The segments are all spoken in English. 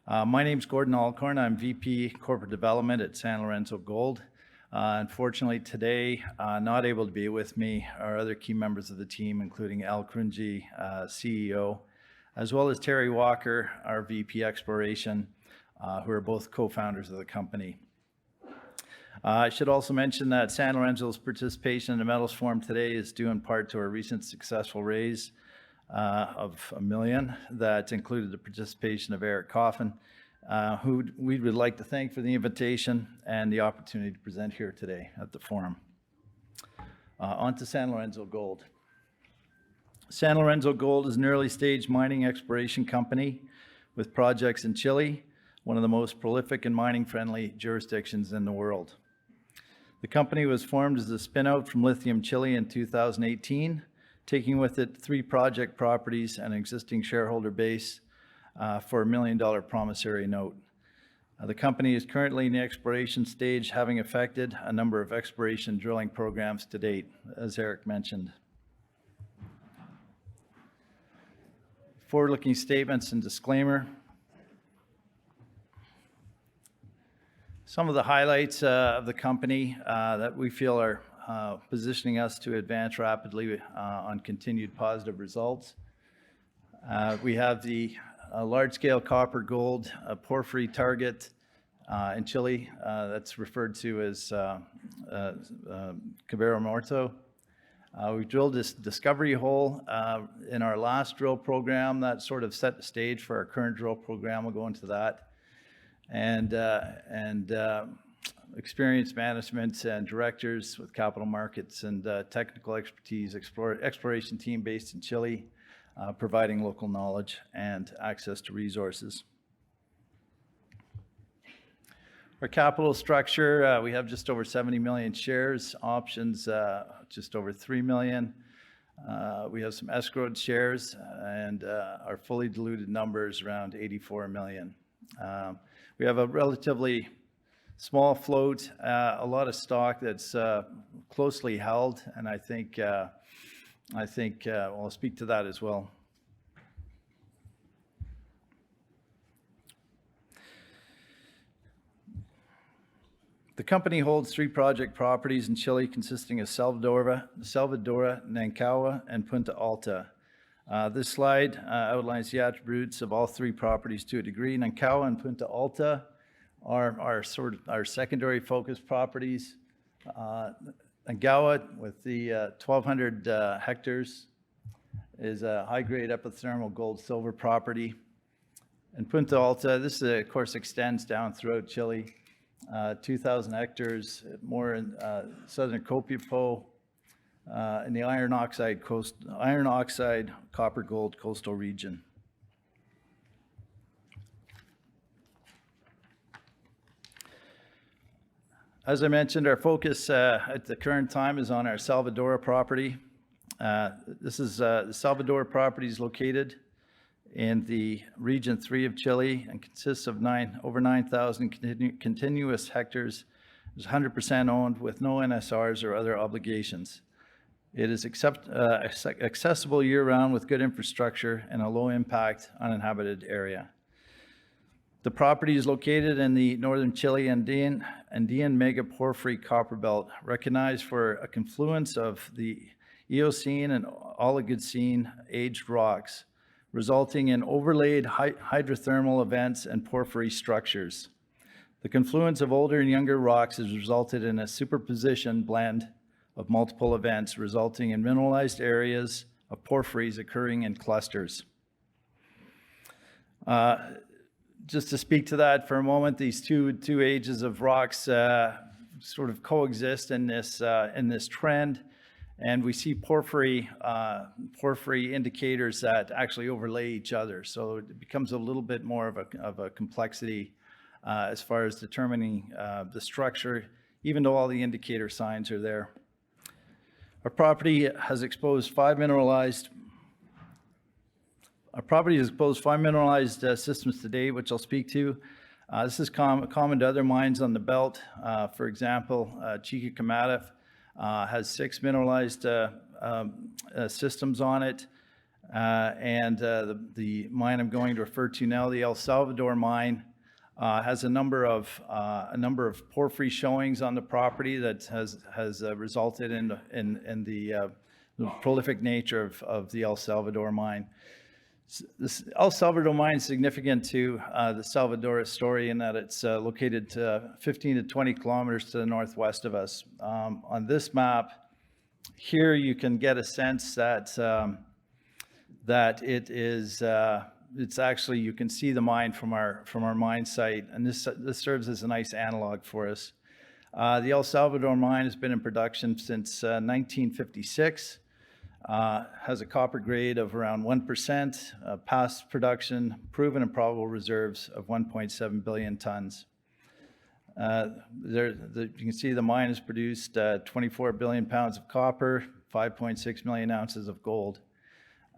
My name's Gordon Aldcorn. I'm VP Corporate Development at San Lorenzo Gold. Unfortunately today, not able to be with me are other key members of the team, including Al Krunji, CEO, as well as Terry Walker, our VP Exploration, who are both co-founders of the company. I should also mention that San Lorenzo's participation in the Metals Forum today is due in part to our recent successful raise of $1 million that included the participation of Eric Coffin, who we would like to thank for the invitation and the opportunity to present here today at the forum. On to San Lorenzo Gold. San Lorenzo Gold is an early stage mining exploration company with projects in Chile, one of the most prolific and mining friendly jurisdictions in the world. The company was formed as a spin-out from Lithium Chile in 2018, taking with it 3 project properties and an existing shareholder base for $1 million promissory note. The company is currently in the exploration stage, having effected a number of exploration drilling programs to date, as Eric mentioned. Forward-looking statements and disclaimer. Some of the highlights of the company that we feel are positioning us to advance rapidly on continued positive results. We have the large-scale copper-gold porphyry target in Chile that's referred to as Cabero Muerto. We drilled this discovery hole in our last drill program that sort of set the stage for our current drill program. We'll go into that. And experienced management and directors with capital markets and technical expertise, exploration team based in Chile, providing local knowledge and access to resources. Our capital structure, we have just over 70 million shares, options just over 3 million. We have some escrowed shares, and our fully diluted numbers around 84 million. We have a relatively small float, a lot of stock that's closely held, and I think I'll speak to that as well. The company holds 3 project properties in Chile consisting of Salvadora, Nancagua, and Punta Alta. This slide outlines the attributes of all 3 properties to a degree. Nancagua and Punta Alta are our secondary focus properties. Nancagua, with the 1,200 hectares, is a high-grade epithermal gold-silver property. And Punta Alta, this of course extends down throughout Chile, 2,000 hectares, more in southern Copiapó, in the iron oxide copper-gold coastal region. As I mentioned, our focus at the current time is on our Salvadora property. This is the Salvadora property is located in the region 3 of Chile and consists of over 9,000 continuous hectares. It's 100% owned with no NSRs or other obligations. It is accessible year-round with good infrastructure and a low-impact uninhabited area. The property is located in the northern Chile Andean mega porphyry copper belt, recognized for a confluence of the Eocene and Oligocene aged rocks, resulting in overlaid hydrothermal events and porphyry structures. The confluence of older and younger rocks has resulted in a superposition blend of multiple events, resulting in mineralized areas of porphyries occurring in clusters. Just to speak to that for a moment, these two ages of rocks sort of coexist in this trend, and we see porphyry indicators that actually overlay each other. So it becomes a little bit more of a complexity as far as determining the structure, even though all the indicator signs are there. Our property has exposed 5 mineralized systems today, which I'll speak to. This is common to other mines on the belt. For example, Chiquicamataf has 6 mineralized systems on it. The mine I'm going to refer to now, the El Salvador mine, has a number of porphyry showings on the property that has resulted in the prolific nature of the El Salvador mine. This El Salvador mine is significant to the Salvador story in that it's located 15 to 20 kilometers to the northwest of us. On this map here, you can get a sense that it is. It's actually, you can see the mine from our mine site, and this serves as a nice analog for us. The El Salvador mine has been in production since 1956. Has a copper grade of around 1%, past production, proven and probable reserves of 1.7 billion tons. You can see the mine has produced 24 billion pounds of copper, 5.6 million ounces of gold,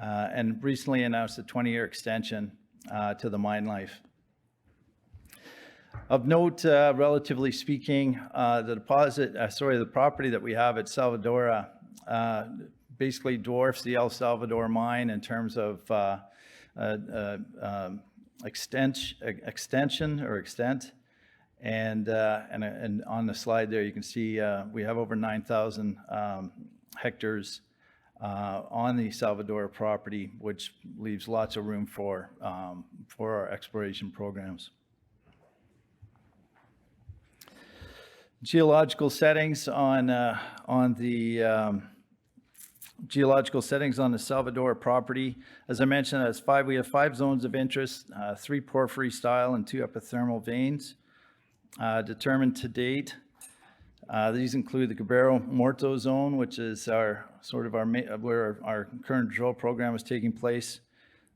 and recently announced a 20-year extension to the mine life. Of note, relatively speaking, the property that we have at Salvadora basically dwarfs the El Salvador mine in terms of extension or extent. And on the slide there, you can see we have over 9,000 hectares on the Salvador property, which leaves lots of room for our exploration programs. Geological settings on the Salvador property. As I mentioned, we have 5 zones of interest, 3 porphyry style and 2 epithermal veins determined to date. These include the Cabrera Morto zone, which is where our current drill program is taking place,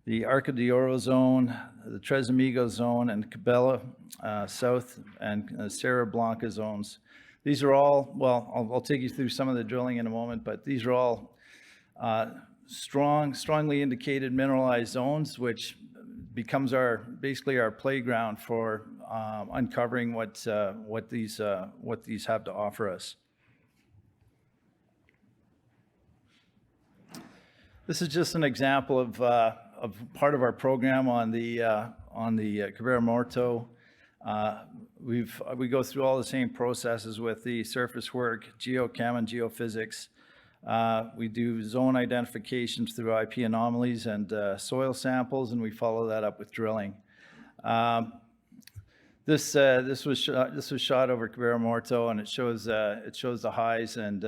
the Arco de Oro zone, the Tres Amigos zone, and Cabela South and Serra Blanca zones. These are all, well, I'll take you through some of the drilling in a moment, but these are all strongly indicated mineralized zones, which becomes basically our playground for uncovering what these have to offer us. This is just an example of part of our program on the Cabrera Morto. We go through all the same processes with the surface work, geochem and geophysics. We do zone identifications through IP anomalies and soil samples, and we follow that up with drilling. This was shot over Cabrera Morto, and it shows the highs and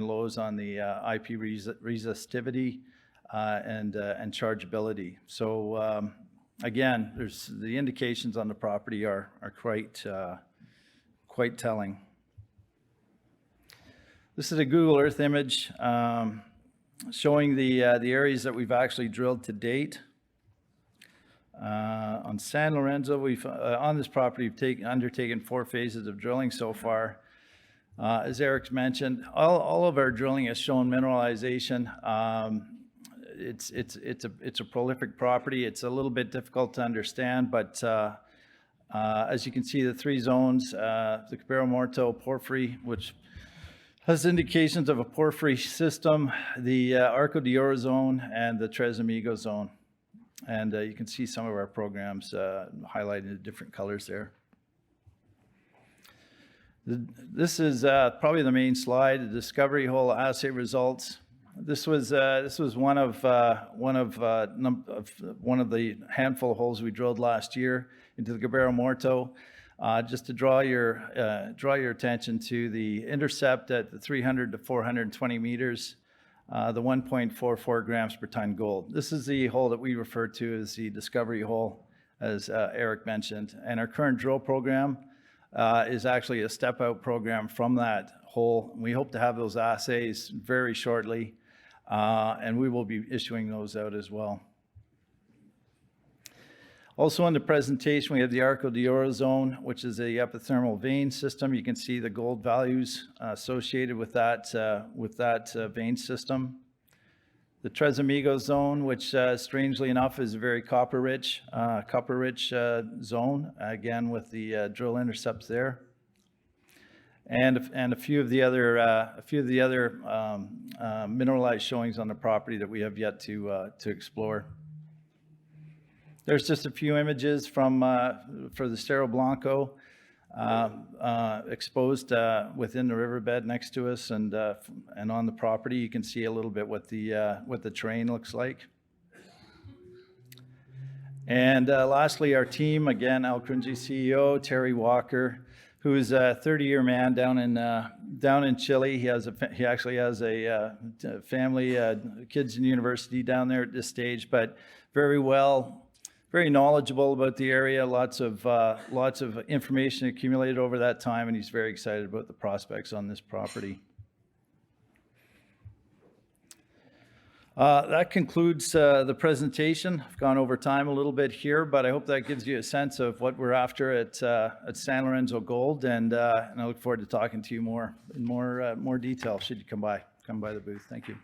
lows on the IP resistivity and chargeability. So again, the indications on the property are quite telling. This is a Google Earth image showing the areas that we've actually drilled to date. On San Lorenzo, on this property, we've undertaken 4 phases of drilling so far. As Eric mentioned, all of our drilling has shown mineralization. It's a prolific property. It's a little bit difficult to understand, but as you can see, the 3 zones, the Cabrera Morto porphyry, which has indications of a porphyry system, the Arco de Oro zone, and the Tres Amigos zone. And you can see some of our programs highlighted in different colors there. This is probably the main slide, the discovery hole assay results. This was one of the handful of holes we drilled last year into the Cabrera Morto. Just to draw your attention to the intercept at the 300 to 420 meters, the 1.44 grams per ton gold. This is the hole that we refer to as the discovery hole, as Eric mentioned. And our current drill program is actually a step-out program from that hole. We hope to have those assays very shortly, and we will be issuing those out as well. Also in the presentation, we have the Arco de Oro zone, which is a epithermal vein system. You can see the gold values associated with that vein system. The Tres Amigos zone, which strangely enough is a very copper-rich zone, again with the drill intercepts there. and a few of the other mineralized showings on the property that we have yet to explore. There's just a few images from for the Cerro Blanco exposed within the riverbed next to us, and on the property. You can see a little bit what the terrain looks like. And lastly, our team, again, Aldcorn CEO Terry Walker, who is a 30-year man down in Chile. He actually has a family, kids in university down there at this stage, but very knowledgeable about the area. Lots of information accumulated over that time, and he's very excited about the prospects on this property. That concludes the presentation. I've gone over time a little bit here, but I hope that gives you a sense of what we're after at San Lorenzo Gold, and I look forward to talking to you in more detail should you come by the booth. Thank you.